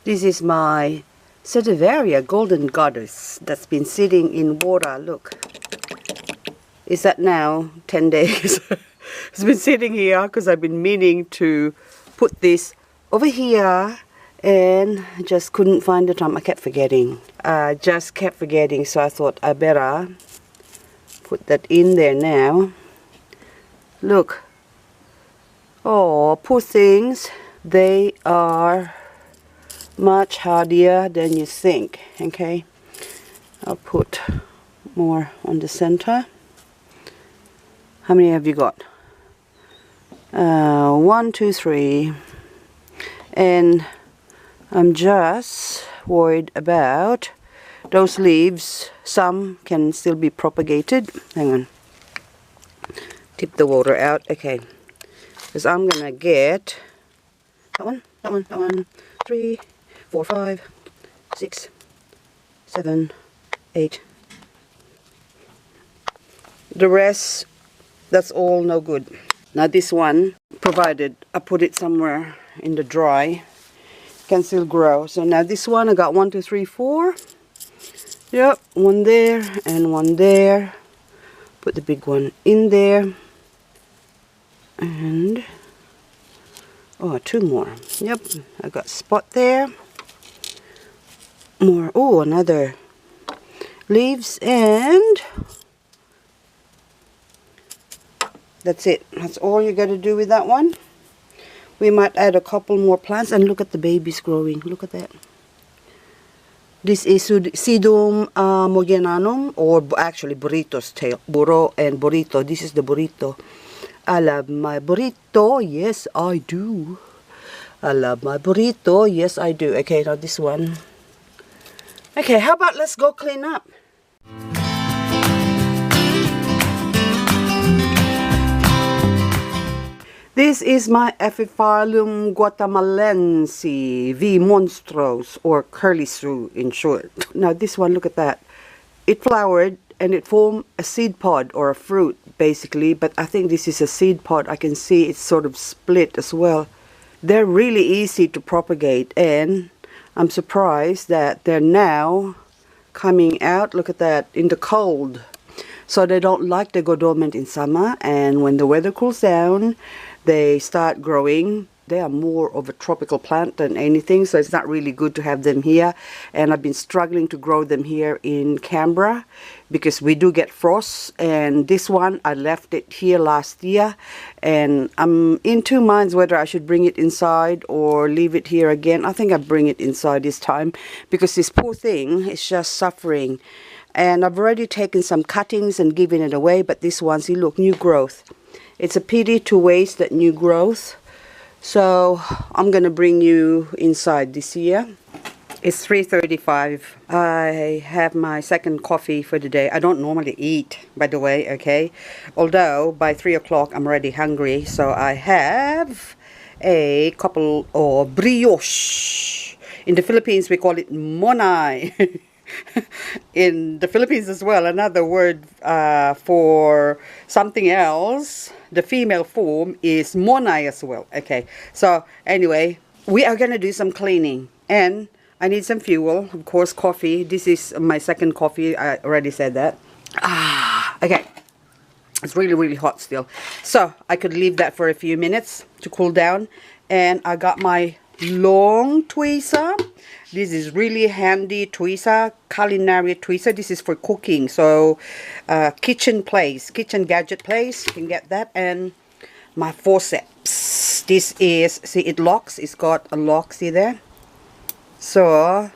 This is my Sedeveria golden goddess that's been sitting in water. Look, is that now 10 days? It's been sitting here because I've been meaning to put this over here and just couldn't find the time. I kept forgetting. So I thought I better put that in there now. Look. Oh, poor things. They are much hardier than you think. Okay. I'll put more on the center. How many have you got? 1, 2, 3. And I'm just worried about those leaves. Some can still be propagated. Hang on. Tip the water out. Okay. Because I'm gonna get that one, 3, 4, 5, 6, 7, 8. The rest, that's all no good. Now this one, provided I put it somewhere in the dry, can still grow. So now this one, I got 1, 2, 3, 4. Yep, one there and one there. Put the big one in there. And, oh, 2 more. Yep, I got a spot there. More, oh, another leaves, and that's it. That's all you got to do with that one. We might add a couple more plants, and look at the babies growing. Look at that. This is Sedum Mogenanum, or actually burrito's tail. Burro and burrito. This is the burrito. I love my burrito. Yes, I do. I love my burrito. Yes, I do. Okay, now this one. Okay, how about let's go clean up. This is my Epiphyllum guatemalense V monstros, or curly shrew in short. Now this one, look at that. It flowered and it formed a seed pod or a fruit basically, but I think this is a seed pod. I can see it's sort of split as well. They're really easy to propagate, and I'm surprised that they're now coming out. Look at that, in the cold. So they don't like to go dormant in summer, and when the weather cools down, they start growing. They are more of a tropical plant than anything, so it's not really good to have them here. And I've been struggling to grow them here in Canberra because we do get frosts. And this one, I left it here last year, and I'm in 2 minds whether I should bring it inside or leave it here again. I think I bring it inside this time because this poor thing is just suffering. And I've already taken some cuttings and given it away, but this one, see, look, new growth. It's a pity to waste that new growth. So I'm going to bring you inside this year. It's 3:35. I have my second coffee for the day. I don't normally eat, by the way, okay? Although by 3 o'clock I'm already hungry. So I have a couple of brioche. In the Philippines we call it monai. In the Philippines as well, another word for something else, the female form, is monai as well. Okay, so anyway, we are gonna do some cleaning, and I need some fuel, of course, coffee. This is my second coffee. I already said that. Okay, it's really hot still, so I could leave that for a few minutes to cool down. And I got my long tweezer. This is really handy tweezer, culinary tweezer. This is for cooking, so kitchen gadget place, you can get that. And my forceps. This is, see, it locks. It's got a lock, see there? So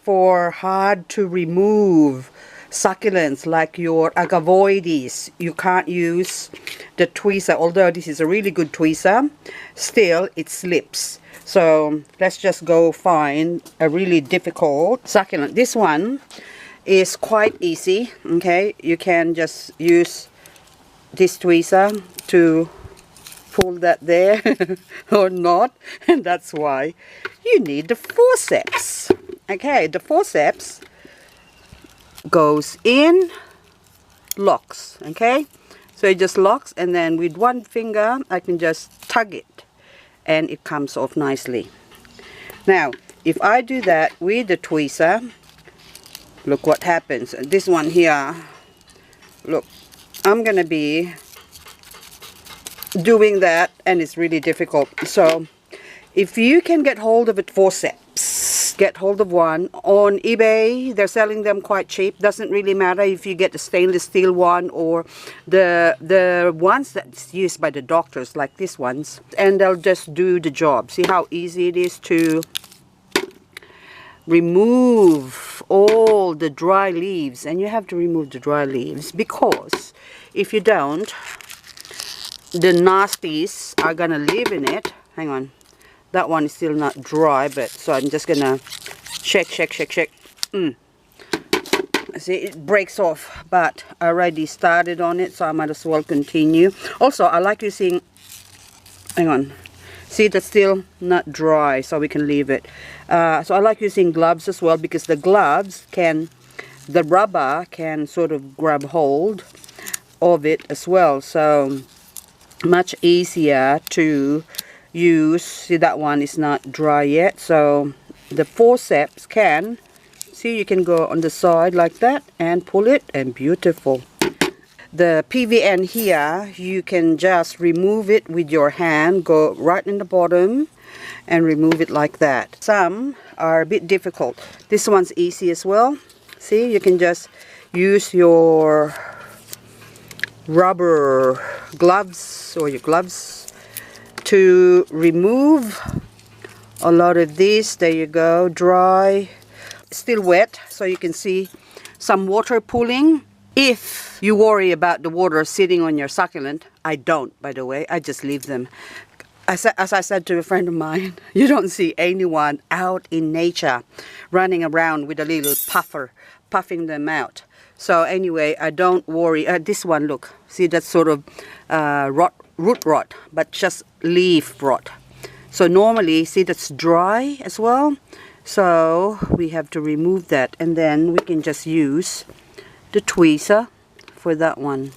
for hard to remove succulents like your agavoides, you can't use the tweezer. Although this is a really good tweezer, still it slips. So let's just go find a really difficult succulent. This one is quite easy, okay? You can just use this tweezer to pull that there or not, and that's why you need the forceps. Okay, the forceps goes in, locks, okay? So it just locks, and then with one finger I can just tug it and it comes off nicely. Now, if I do that with the tweezer, look what happens. This one here, look, I'm gonna be doing that, and it's really difficult. So if you can get hold of a forceps, get hold of one on eBay. They're selling them quite cheap. Doesn't really matter if you get the stainless steel one or the ones that's used by the doctors, like these ones, and they'll just do the job. See how easy it is to remove all the dry leaves. And you have to remove the dry leaves, because if you don't, the nasties are gonna live in it. Hang on, that one is still not dry, but so I'm just gonna shake. See, it breaks off, but I already started on it, so I might as well continue. Also, I like using, hang on, see, that's still not dry, so we can leave it. So I like using gloves as well, because the gloves can, the rubber can sort of grab hold of it as well, so much easier to use. See, that one is not dry yet, so the forceps can, see, you can go on the side like that and pull it, and beautiful. The PVN here, you can just remove it with your hand, go right in the bottom and remove it like that. Some are a bit difficult. This one's easy as well. See, you can just use your rubber gloves or your gloves to remove a lot of this. There you go, dry, still wet, so you can see some water pooling. If you worry about the water sitting on your succulent, I don't, by the way, I just leave them. As I said to a friend of mine, you don't see anyone out in nature running around with a little puffer, puffing them out. So anyway, I don't worry. This one, look, see, that's sort of root rot, but just leaf rot. So normally, see, that's dry as well. So we have to remove that, and then we can just use the tweezer for that one,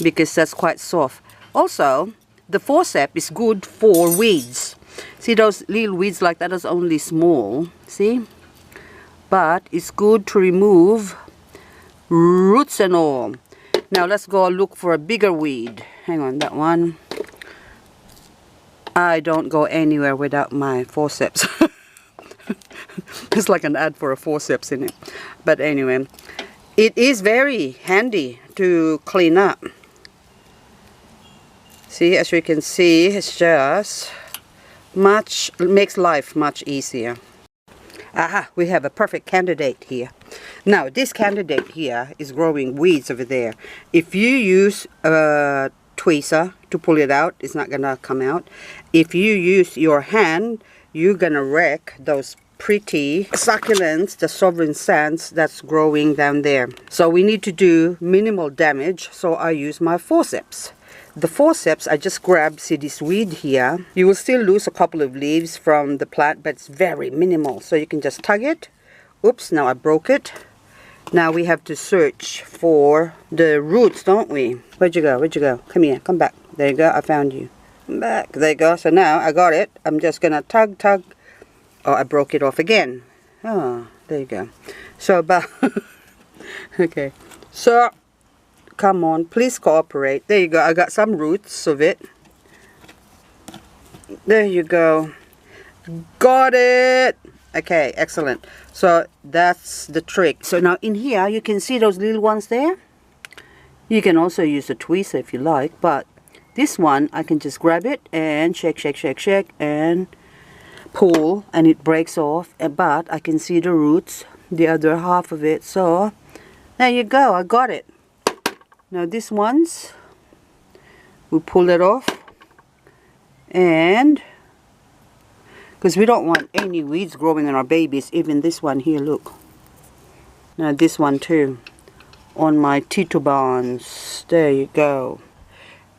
because that's quite soft. Also, the forceps is good for weeds. See, those little weeds like that is only small, see? But it's good to remove roots and all. Now let's go look for a bigger weed. Hang on, that one. I don't go anywhere without my forceps. It's like an ad for a forceps in it. But anyway, it is very handy to clean up. See, as you can see, it's just makes life much easier. Aha, we have a perfect candidate here. Now, this candidate here is growing weeds over there. If you use a tweezer to pull it out, it's not gonna come out. If you use your hand, you're gonna wreck those pretty succulents, the sovereign sands that's growing down there. So we need to do minimal damage, so I use my forceps. The forceps, I just grab, see this weed here. You will still lose a couple of leaves from the plant, but it's very minimal. So you can just tug it. Oops, now I broke it. Now we have to search for the roots, don't we? Where'd you go? Where'd you go? Come here, come back. There you go, I found you. Come back, there you go. So now I got it. I'm just gonna tug. Oh, I broke it off again. Oh, there you go. So about, okay. So, come on, please cooperate. There you go, I got some roots of it. There you go. Got it! Okay, excellent. So that's the trick. So now in here, you can see those little ones there. You can also use a tweezer if you like, but this one, I can just grab it and shake, and pull, and it breaks off. But I can see the roots, the other half of it. So there you go, I got it. Now these ones, we pull it off, and because we don't want any weeds growing on our babies. Even this one here, look. Now this one too, on my titubans. There you go.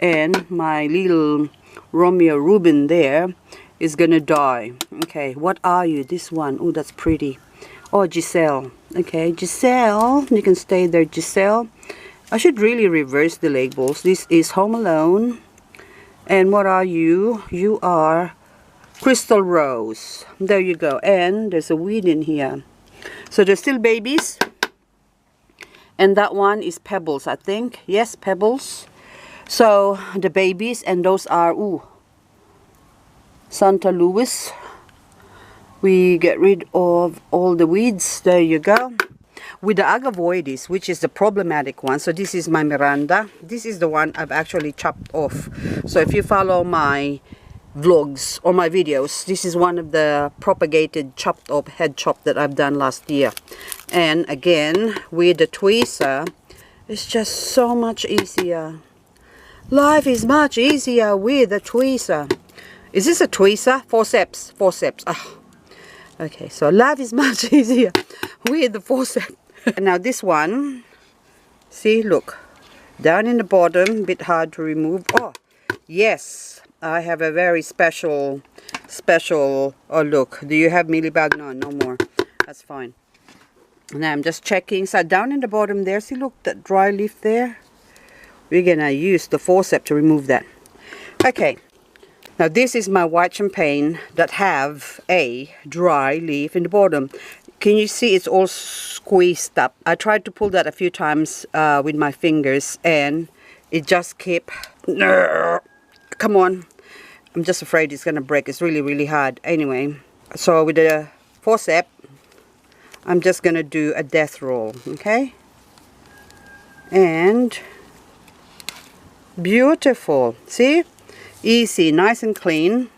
And my little Romeo Reuben there is gonna die. Okay, what are you? This one, oh, that's pretty. Oh, Giselle. Okay, Giselle, you can stay there, Giselle. I should really reverse the labels. This is Home Alone. And what are you? You are Crystal Rose. There you go. And there's a weed in here. So they're still babies. And that one is Pebbles, I think. Yes, Pebbles. So the babies, and those are, ooh, Santa Louis. We get rid of all the weeds. There you go. With the agavoides, which is the problematic one. So this is my Miranda. This is the one I've actually chopped off. So if you follow my vlogs or my videos, this is one of the propagated chopped off head chop that I've done last year. And again, with the tweezer, it's just so much easier. Life is much easier with a tweezer. Is this a tweezer? Forceps. Forceps. Oh. Okay, so life is much easier with the forceps. Now this one, see, look, down in the bottom, bit hard to remove. Oh, yes, I have a very special, oh look, do you have mealybag? No, no more. That's fine. Now I'm just checking. So down in the bottom there, see, look, that dry leaf there. We're gonna use the forceps to remove that. Okay. Now this is my white champagne that have a dry leaf in the bottom. Can you see it's all squeezed up? I tried to pull that a few times with my fingers and it just kept, come on. I'm just afraid it's gonna break. It's really, really hard. Anyway, so with the forceps, I'm just gonna do a death roll, okay? And beautiful, see? Easy, nice and clean.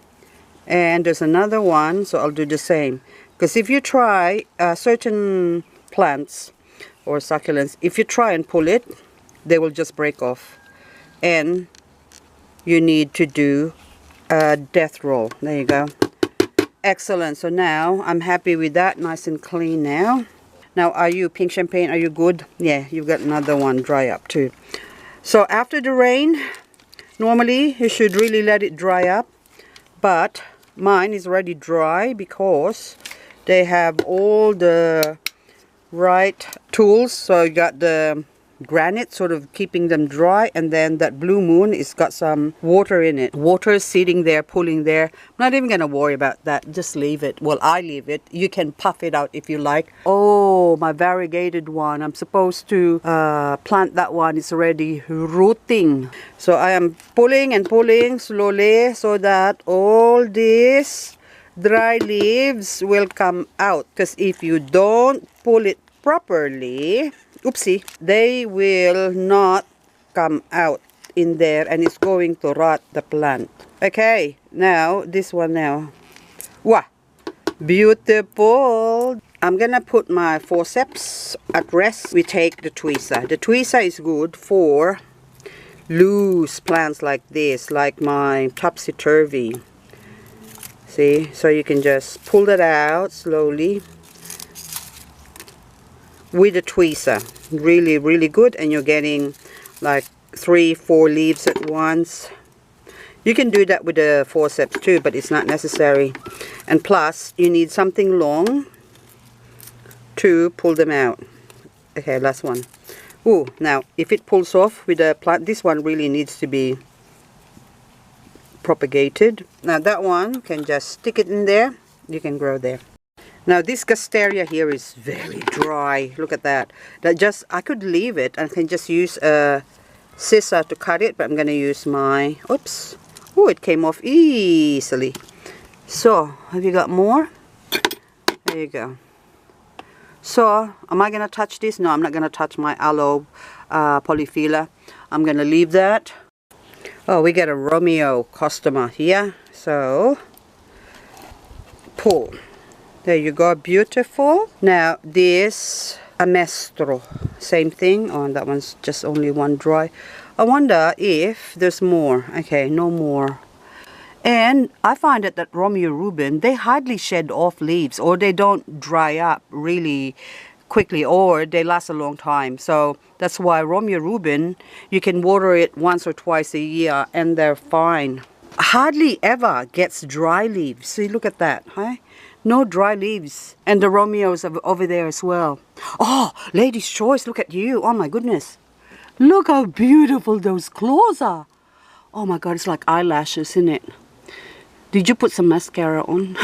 And there's another one, so I'll do the same. Because if you try certain plants or succulents, if you try and pull it, they will just break off. And you need to do a death roll. There you go. Excellent. So now I'm happy with that. Nice and clean now. Now, are you, pink champagne, are you good? Yeah, you've got another one dry up too. So after the rain, normally you should really let it dry up. But mine is already dry because they have all the right tools. So you got the granite sort of keeping them dry, and then that blue moon is got some water in it. Water is sitting there, pulling there. I'm not even gonna worry about that. Just leave it. Well, I leave it. You can puff it out if you like. Oh, my variegated one. I'm supposed to plant that one. It's already rooting. So I am pulling and pulling slowly so that all these dry leaves will come out. Because if you don't pull it properly, oopsie, they will not come out in there and it's going to rot the plant. Okay, now this one now. Wow, beautiful. I'm gonna put my forceps at rest. We take the tweezer. The tweezer is good for loose plants like this, like my topsy-turvy. See, so you can just pull that out slowly with a tweezer. Really, really good, and you're getting like 3-4 leaves at once. You can do that with the forceps too, but it's not necessary. And plus, you need something long to pull them out. Okay, last one. Ooh, now if it pulls off with the plant, this one really needs to be propagated. Now that one can just stick it in there. You can grow there. Now this Gasteria here is very dry. Look at that. I could leave it and can just use a scissor to cut it, but I'm gonna use my, oops. Oh, it came off easily. So, have you got more? There you go. So, am I gonna touch this? No, I'm not gonna touch my aloe polyphila. I'm gonna leave that. Oh, we got a Romeo customer here. So, pull. There you go, beautiful. Now this Amestro, same thing. Oh, and that one's just only one dry. I wonder if there's more. Okay, no more. And I find that Romeo Rubin, they hardly shed off leaves, or they don't dry up really quickly, or they last a long time. So that's why Romeo Rubin, you can water it once or twice a year and they're fine. Hardly ever gets dry leaves. See, look at that, huh? No dry leaves. And the Romeos are over there as well. Oh, Lady's Choice, look at you. Oh my goodness. Look how beautiful those claws are. Oh my God, it's like eyelashes, isn't it? Did you put some mascara on?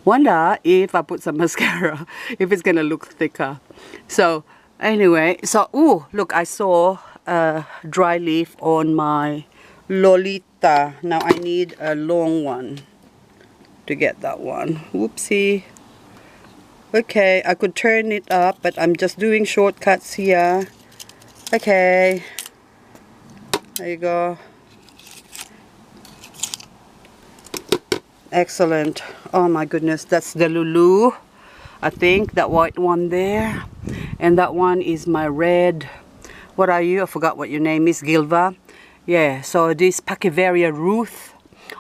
Wonder if I put some mascara, if it's gonna look thicker. So anyway, so ooh, look, I saw a dry leaf on my Lolita. Now I need a long one to get that one. Whoopsie. Okay, I could turn it up, but I'm just doing shortcuts here. Okay, there you go. Excellent. Oh my goodness, that's the Delulu, I think, that white one there. And that one is my red, what are you? I forgot what your name is, Gilva. Yeah, so this Pachyvenia Ruth,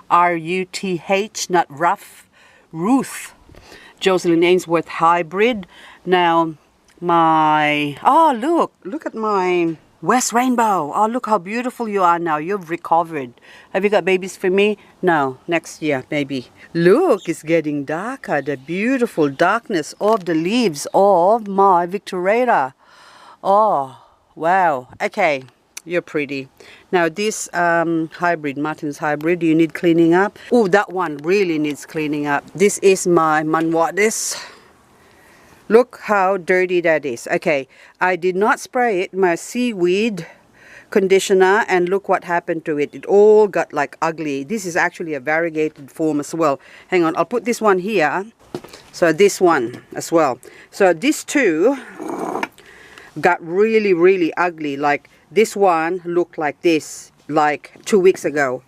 R-U-T-H, not rough, Ruth. Jocelyn Ainsworth hybrid. Now my, oh look at my West Rainbow. Oh, look how beautiful you are now. You've recovered. Have you got babies for me? No, next year maybe. Look, it's getting darker. The beautiful darkness of the leaves of my Victorata. Oh, wow. Okay, you're pretty. Now this hybrid, Martin's hybrid, do you need cleaning up? Oh, that one really needs cleaning up. This is my Manwadis. Look how dirty that is. Okay, I did not spray it, my seaweed conditioner, and look what happened to it. It all got like ugly. This is actually a variegated form as well. Hang on, I'll put this one here. So this one as well. So these two got really, really ugly. Like this one looked like this, like 2 weeks ago.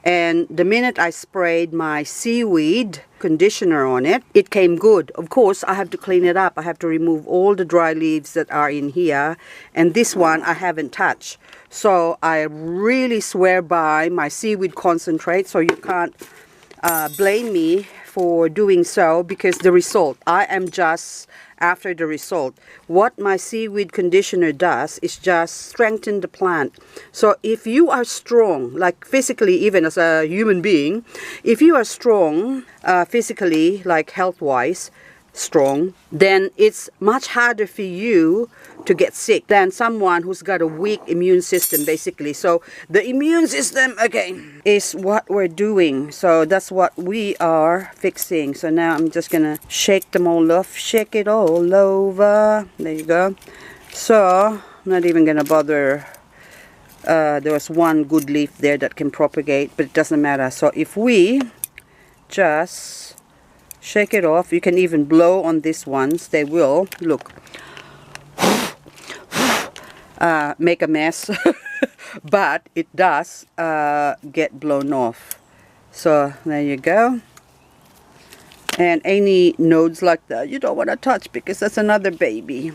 And the minute I sprayed my seaweed conditioner on it, it came good. Of course, I have to clean it up. I have to remove all the dry leaves that are in here. And this one I haven't touched. So I really swear by my seaweed concentrate. So you can't blame me for doing so, because the result, I am just after the result. What my seaweed conditioner does is just strengthen the plant. So if you are strong, like physically, even as a human being, if you are strong physically, like health-wise strong, then it's much harder for you to get sick than someone who's got a weak immune system, basically. So the immune system, okay, is what we're doing. So that's what we are fixing. So now I'm just gonna shake them all off, shake it all over. There you go. So I'm not even gonna bother. There was one good leaf there that can propagate, but it doesn't matter. So if we just shake it off, you can even blow on these ones, they will, look, make a mess, but it does get blown off. So there you go. And any nodes like that you don't want to touch, because that's another baby.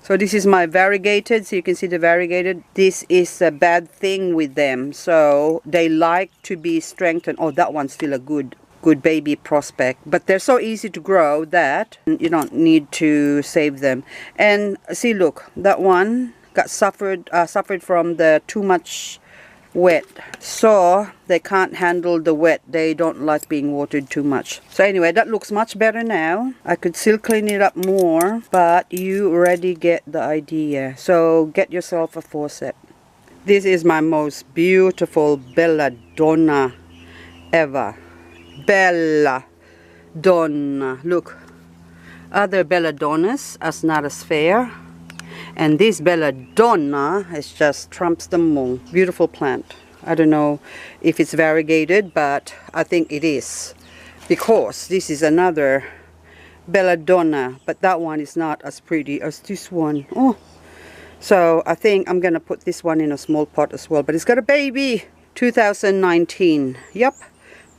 So this is my variegated, so you can see the variegated. This is a bad thing with them, so they like to be strengthened. Oh, that one's still a good baby prospect, but they're so easy to grow that you don't need to save them. And see, look, that one got suffered from the too much wet, so they can't handle the wet. They don't like being watered too much. So anyway, that looks much better now. I could still clean it up more, but you already get the idea. So get yourself a faucet. This is my most beautiful belladonna ever. Belladonna. Look, other belladonnas are not as fair, and this belladonna is just trumps them all. Beautiful plant. I don't know if it's variegated, but I think it is, because this is another belladonna, but that one is not as pretty as this one. Oh, so I think I'm gonna put this one in a small pot as well, but it's got a baby. 2019. Yep.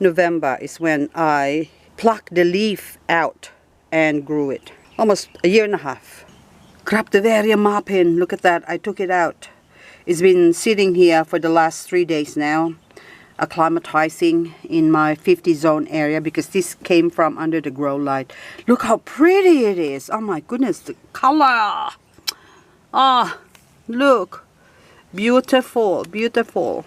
November is when I plucked the leaf out and grew it. Almost a year and a half. Sedeveria Marpin, look at that, I took it out. It's been sitting here for the last 3 days now, acclimatizing in my 50 zone area, because this came from under the grow light. Look how pretty it is. Oh my goodness, the color. Ah, look, beautiful, beautiful.